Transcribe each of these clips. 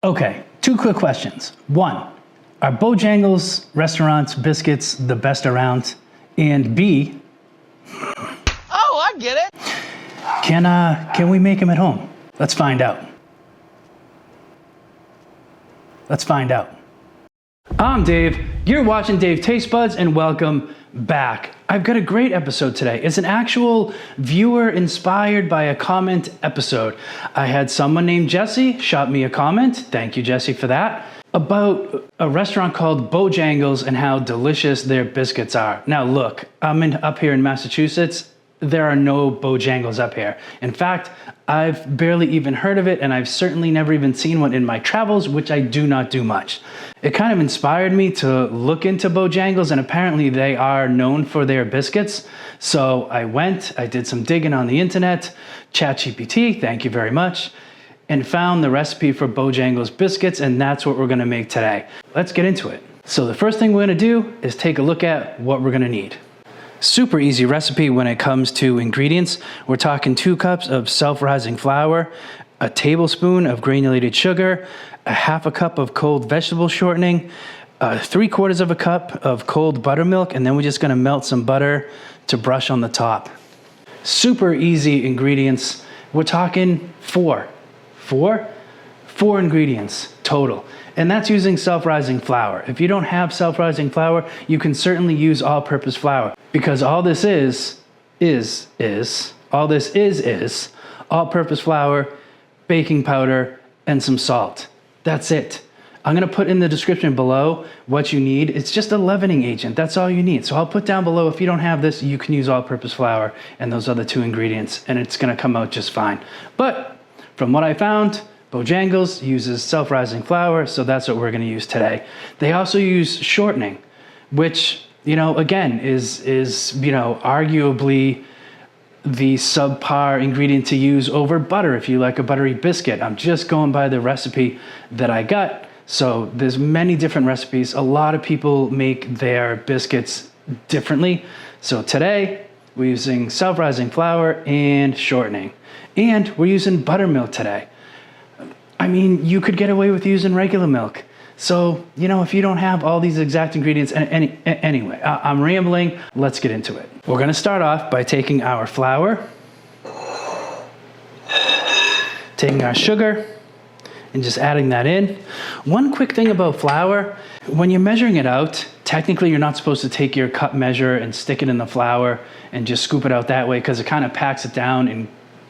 Okay, two quick questions. One, are Bojangles restaurants biscuits the best around? And B, oh, I get it. Can we make them at home? Let's find out. Let's find out. I'm Dave. You're watching Dave Taste Buds, and welcome back. I've got a great episode today. It's an actual viewer inspired by a comment episode. I had someone named Jesse shot me a comment. Thank you, Jesse, for that. About a restaurant called Bojangles and how delicious their biscuits are. Now look, I'm up here in Massachusetts. There are no Bojangles up here. In fact, I've barely even heard of it, and I've certainly never even seen one in my travels, which I do not do much. It kind of inspired me to look into Bojangles, and apparently they are known for their biscuits. So I did some digging on the internet, ChatGPT, thank you very much, and found the recipe for Bojangles biscuits, and that's what we're gonna make today. Let's get into it. So the first thing we're gonna do is take a look at what we're gonna need. Super easy recipe when it comes to ingredients. We're talking 2 cups of self-rising flour, a tablespoon of granulated sugar, a half a cup of cold vegetable shortening, 3/4 of a cup of cold buttermilk, and then we're just gonna melt some butter to brush on the top. Super easy ingredients. We're talking four ingredients total. And that's using self-rising flour. If you don't have self-rising flour, you can certainly use all-purpose flour, because all this is all-purpose flour, baking powder, and some salt. That's it. I'm gonna put in the description below what you need. It's just a leavening agent, that's all you need. So I'll put down below, if you don't have this, you can use all-purpose flour and those other 2 ingredients, and it's gonna come out just fine. But from what I found, Bojangles uses self-rising flour, so that's what we're gonna use today. They also use shortening, which, again, is arguably the subpar ingredient to use over butter if you like a buttery biscuit. I'm just going by the recipe that I got. So there's many different recipes. A lot of people make their biscuits differently. So today, we're using self-rising flour and shortening. And we're using buttermilk today. I mean, you could get away with using regular milk. So, if you don't have all these exact ingredients, anyway, I'm rambling, let's get into it. We're gonna start off by taking our flour, taking our sugar, and just adding that in. One quick thing about flour, when you're measuring it out, technically you're not supposed to take your cup measure and stick it in the flour and just scoop it out that way, because it kind of packs it down and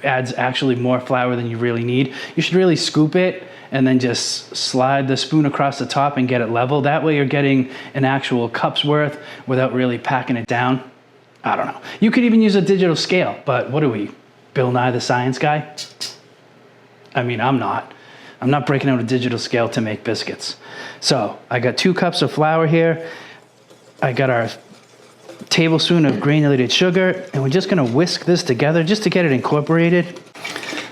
adds actually more flour than you really need. You should really scoop it and then just slide the spoon across the top and get it level. That way you're getting an actual cup's worth without really packing it down. I don't know. You could even use a digital scale, but what are we, Bill Nye the Science Guy? I mean, I'm not. I'm not breaking out a digital scale to make biscuits. So I got 2 cups of flour here. I got our tablespoon of granulated sugar, and we're just gonna whisk this together just to get it incorporated.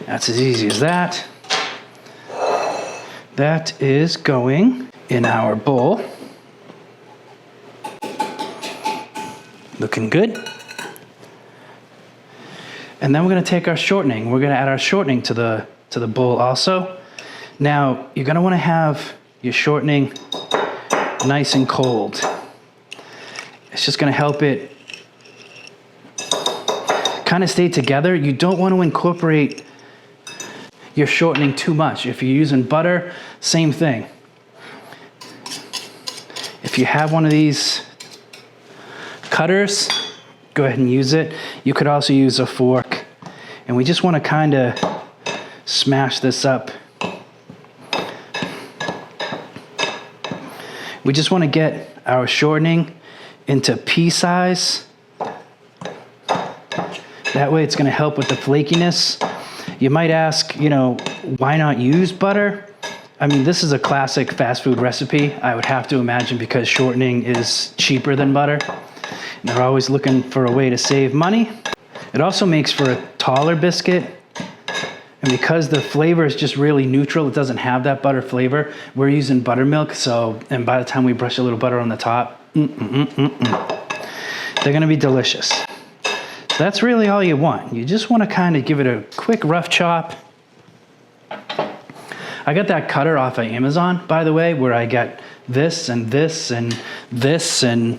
That's as easy as that. That is going in our bowl. Looking good. And then we're gonna take our shortening. We're gonna add our shortening to the bowl also. Now, you're gonna wanna have your shortening nice and cold. It's just gonna help it kind of stay together. You don't want to incorporate your shortening too much. If you're using butter, same thing. If you have one of these cutters, go ahead and use it. You could also use a fork. And we just want to kind of smash this up. We just want to get our shortening into pea size. That way it's going to help with the flakiness. You might ask, why not use butter? I mean, this is a classic fast food recipe, I would have to imagine, because shortening is cheaper than butter. And they're always looking for a way to save money. It also makes for a taller biscuit. And because the flavor is just really neutral, it doesn't have that butter flavor, we're using buttermilk. And by the time we brush a little butter on the top, they're gonna be delicious. So that's really all you want. You just wanna kind of give it a quick rough chop. I got that cutter off of Amazon, by the way, where I get this and this and this and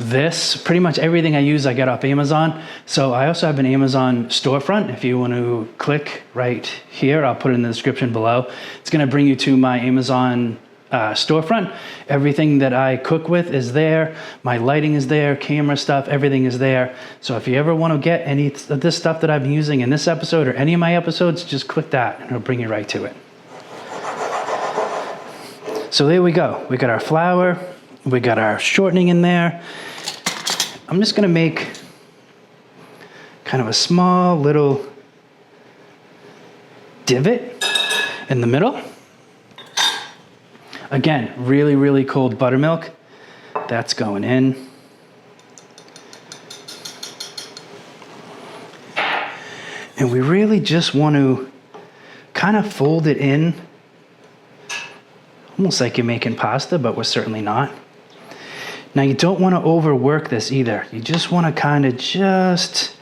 this. Pretty much everything I use, I get off Amazon. So I also have an Amazon storefront. If you want to click right here, I'll put it in the description below. It's going to bring you to my Amazon storefront. Everything that I cook with is there. My lighting is there, camera stuff, everything is there. So if you ever want to get any of this stuff that I've been using in this episode or any of my episodes, just click that and it'll bring you right to it. So there we go. We got our flour, we got our shortening in there. I'm just gonna make kind of a small little divot in the middle. Again, really, really cold buttermilk. That's going in. And we really just want to kind of fold it in, almost like you're making pasta, but we're certainly not. Now you don't want to overwork this either. You just want to kind of just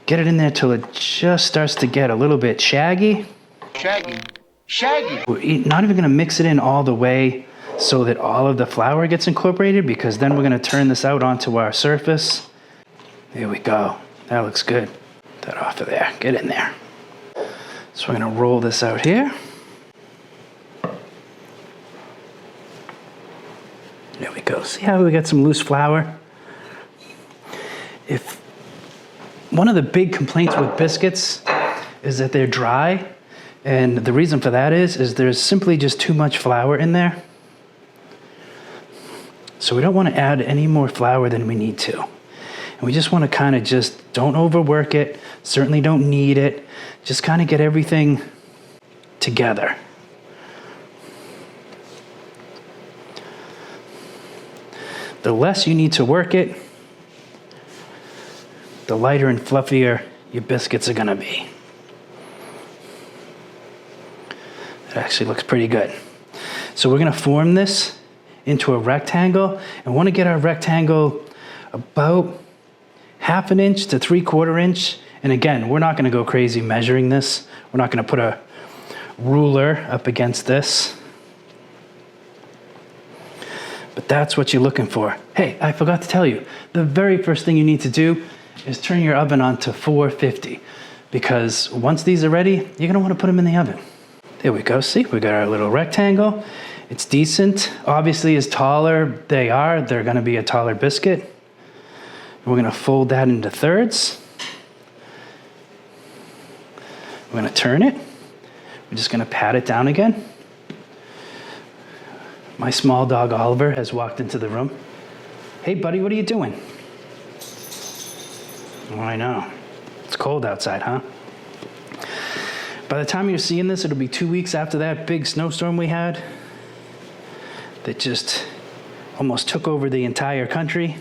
get it in there till it just starts to get a little bit shaggy. Shaggy. We're not even going to mix it in all the way so that all of the flour gets incorporated, because then we're going to turn this out onto our surface. There we go. That looks good. That off of there. Get in there. So we're going to roll this out here. There we go. See how we got some loose flour? If one of the big complaints with biscuits is that they're dry, and the reason for that is there's simply just too much flour in there. So we don't want to add any more flour than we need to. And we just want to kind of just don't overwork it, certainly don't knead it, just kind of get everything together. The less you need to work it, the lighter and fluffier your biscuits are going to be. It actually looks pretty good. So we're going to form this into a rectangle, and want to get our rectangle about 1/2 inch to 3/4 inch. And again, we're not going to go crazy measuring this. We're not going to put a ruler up against this. But that's what you're looking for. Hey, I forgot to tell you, the very first thing you need to do is turn your oven on to 450, because once these are ready, you're going to want to put them in the oven. There we go. See, we got our little rectangle. It's decent. Obviously, as taller they are, they're going to be a taller biscuit. We're going to fold that into thirds. We're going to turn it. We're just going to pat it down again. My small dog Oliver has walked into the room. Hey, buddy, what are you doing? Oh, I know. It's cold outside, huh? By the time you're seeing this, it'll be 2 weeks after that big snowstorm we had that just almost took over the entire country.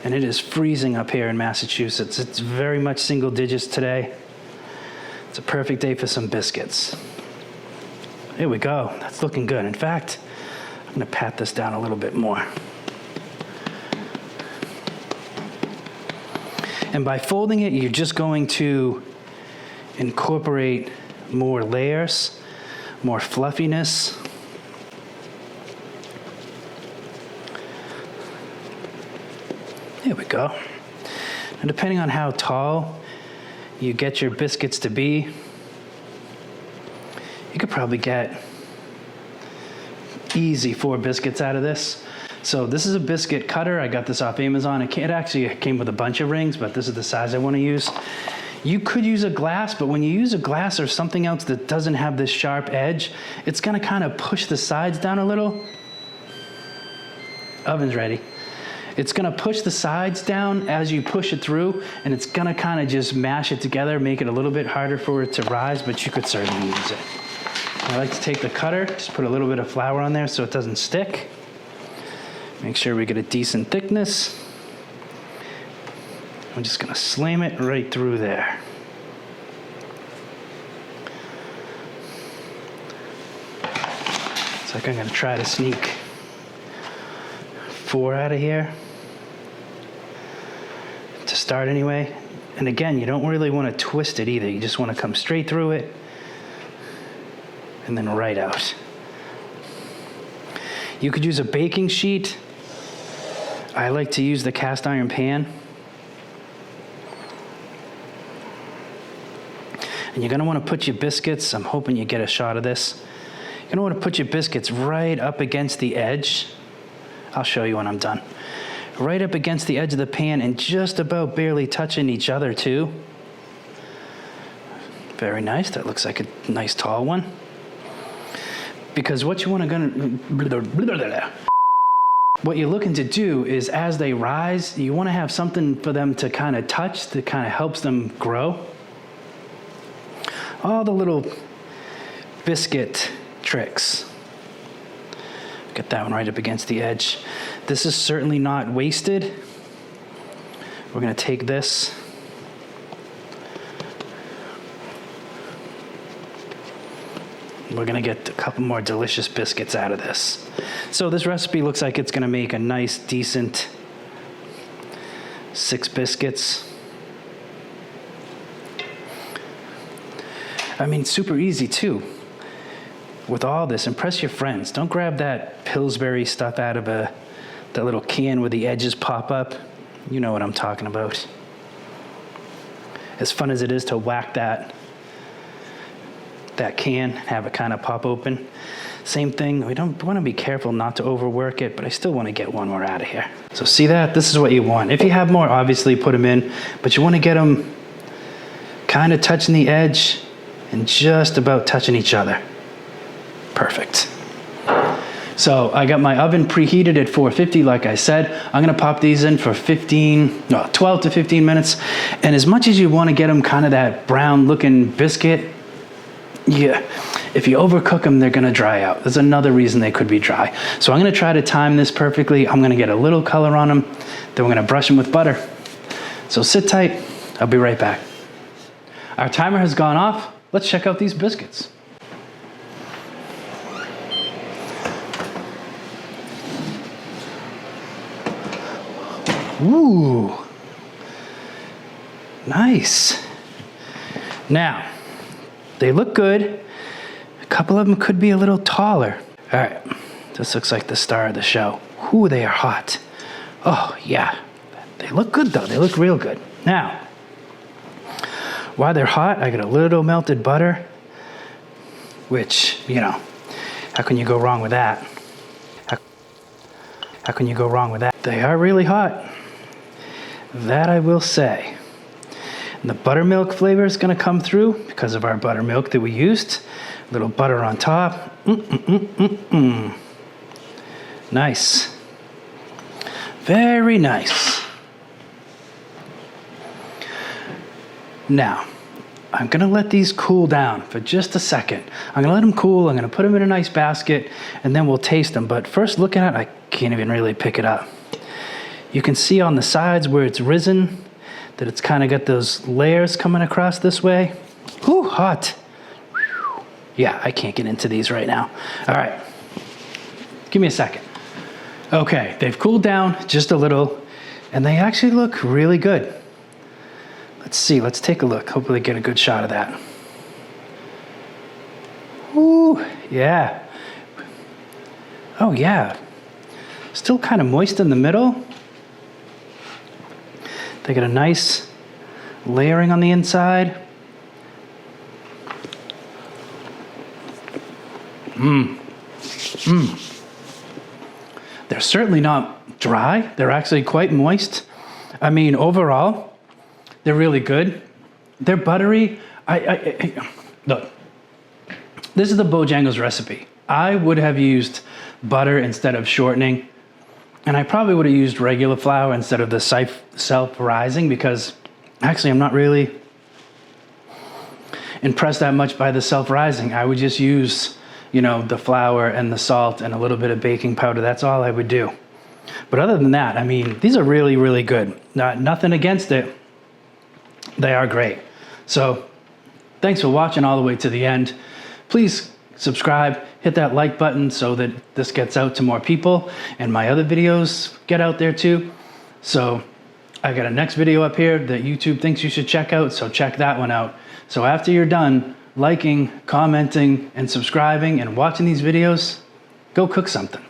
And it is freezing up here in Massachusetts. It's very much single digits today. It's a perfect day for some biscuits. There we go. That's looking good. In fact, I'm going to pat this down a little bit more. And by folding it, you're just going to incorporate more layers, more fluffiness. There we go. And depending on how tall you get your biscuits to be, you could probably get easy 4 biscuits out of this. So this is a biscuit cutter. I got this off Amazon. It actually came with a bunch of rings, but this is the size I want to use. You could use a glass, but when you use a glass or something else that doesn't have this sharp edge, it's going to kind of push the sides down a little. Oven's ready. It's going to push the sides down as you push it through, and it's going to kind of just mash it together, make it a little bit harder for it to rise, but you could certainly use it. I like to take the cutter, just put a little bit of flour on there so it doesn't stick. Make sure we get a decent thickness. I'm just going to slam it right through there. It's like I'm going to try to sneak 4 out of here to start anyway. And again, you don't really want to twist it either. You just want to come straight through it. and then right out. You could use a baking sheet. I like to use the cast iron pan. And you're gonna wanna put your biscuits, I'm hoping you get a shot of this. You're gonna wanna put your biscuits right up against the edge. I'll show you when I'm done. Right up against the edge of the pan and just about barely touching each other too. Very nice, that looks like a nice tall one. Because what you want to what you're looking to do is as they rise, you want to have something for them to kind of touch that kind of helps them grow. All the little biscuit tricks. Get that one right up against the edge. This is certainly not wasted. We're going to take this. We're gonna get a couple more delicious biscuits out of this. So this recipe looks like it's gonna make a nice, decent 6 biscuits. I mean, super easy too. With all this, impress your friends. Don't grab that Pillsbury stuff out of that little can where the edges pop up. You know what I'm talking about. As fun as it is to whack that can, have it kind of pop open. Same thing, we don't want to be careful not to overwork it, but I still want to get one more out of here. So see that? This is what you want. If you have more, obviously put them in, but you want to get them kind of touching the edge and just about touching each other. Perfect. So I got my oven preheated at 450, like I said. I'm gonna pop these in for 12 to 15 minutes. And as much as you want to get them kind of that brown looking biscuit, yeah, if you overcook them, they're gonna dry out. There's another reason they could be dry. So I'm gonna try to time this perfectly. I'm gonna get a little color on them, then we're gonna brush them with butter. So sit tight, I'll be right back. Our timer has gone off. Let's check out these biscuits. Ooh, nice. Now, they look good. A couple of them could be a little taller. All right, this looks like the star of the show. Ooh, they are hot. Oh, yeah. They look good, though. They look real good. Now, while they're hot, I got a little melted butter, which, you know, how can you go wrong with that? How can you go wrong with that? They are really hot. That I will say. And the buttermilk flavor is going to come through because of our buttermilk that we used. A little butter on top. Nice. Very nice. Now, I'm going to let these cool down for just a second. I'm going to let them cool. I'm going to put them in a nice basket, and then we'll taste them. But first, looking at it, I can't even really pick it up. You can see on the sides where it's risen that it's kind of got those layers coming across this way. Ooh, hot. Yeah, I can't get into these right now. All right, give me a second. Okay, they've cooled down just a little, and they actually look really good. Let's see, let's take a look. Hopefully get a good shot of that. Ooh, yeah. Oh yeah, still kind of moist in the middle. They got a nice layering on the inside. They're certainly not dry. They're actually quite moist. I mean, overall, they're really good. They're buttery. Look, this is the Bojangles recipe. I would have used butter instead of shortening. And I probably would have used regular flour instead of the self-rising because actually I'm not really impressed that much by the self-rising. I would just use, you know, the flour and the salt and a little bit of baking powder. That's all I would do. But other than that, I mean, these are really, really good. Nothing against it. They are great. So thanks for watching all the way to the end. Please subscribe, hit that like button so that this gets out to more people and my other videos get out there too. So I got a next video up here that YouTube thinks you should check out, so check that one out. So after you're done liking, commenting, and subscribing and watching these videos, go cook something.